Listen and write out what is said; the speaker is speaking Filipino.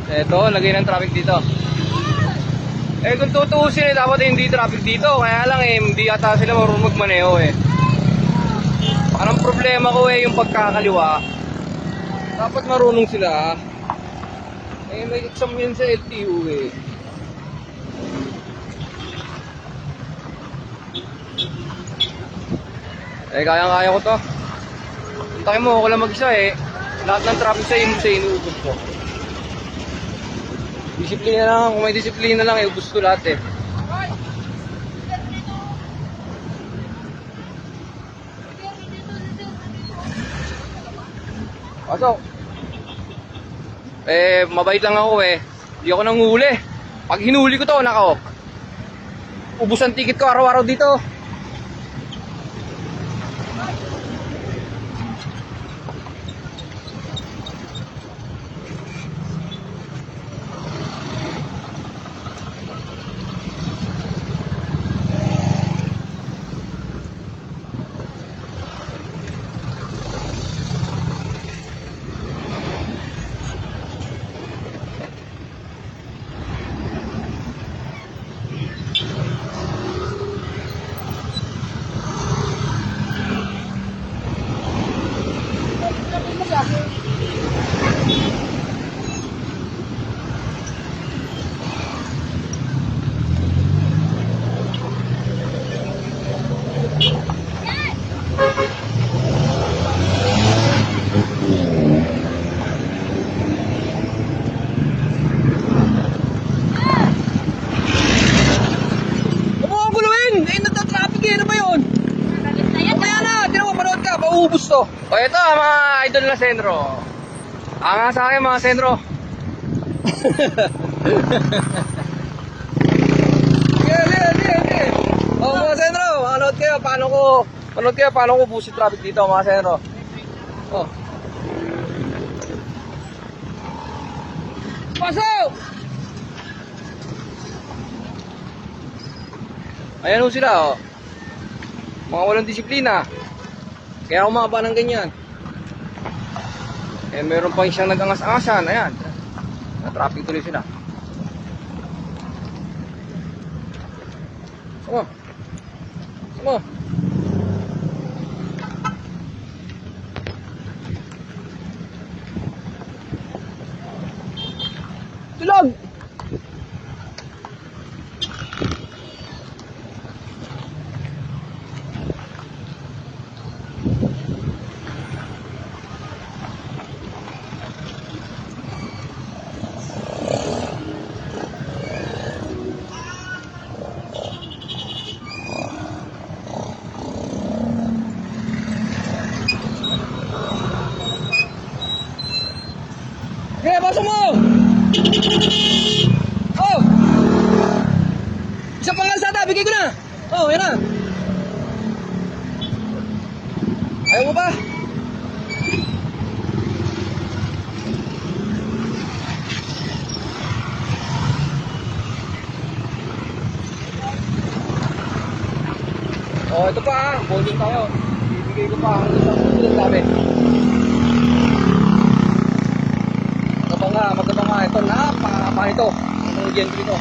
Eto, lagay ng traffic dito. Eh kung tutuusin dapat hindi traffic dito. Kaya lang hindi ata sila marunong magmaneho Parang problema ko yung pagkakaliwa. Dapat marunong sila. May exam yun sa LTU kayang-kaya ko to. Puntakin mo, ako lang mag-isa Lahat ng traffic sa inuubos ko. Disiplina lang, kung may disiplina lang ubos ko lahat Pasok. Mabait lang ako Hindi ako nanghuli. Pag hinuli ko to, nako. Ubus ang ticket ko araw-araw dito. Ubus to. Ito mga idol na Senro. Anga sa akin mga Senro. Mga Senro, manood kayo paano ko ubusin traffic dito mga Senro. Pasok! Ayan ho sila Mga walang disiplina. Kaya umaba ng ganyan. Meron pa siyang nag-angas-angasan. Ayan. Na-traffic tuloy sila. Sama. Tulog! Kaya pasok mo! Isa pang kalsada, bigay ko na! Yan na! Ayaw mo ba? Ito pa bowling tayo. Bibigay ko pa ang isang dami. Magkabanga ito, napakakapa ito. Ang gentry ito.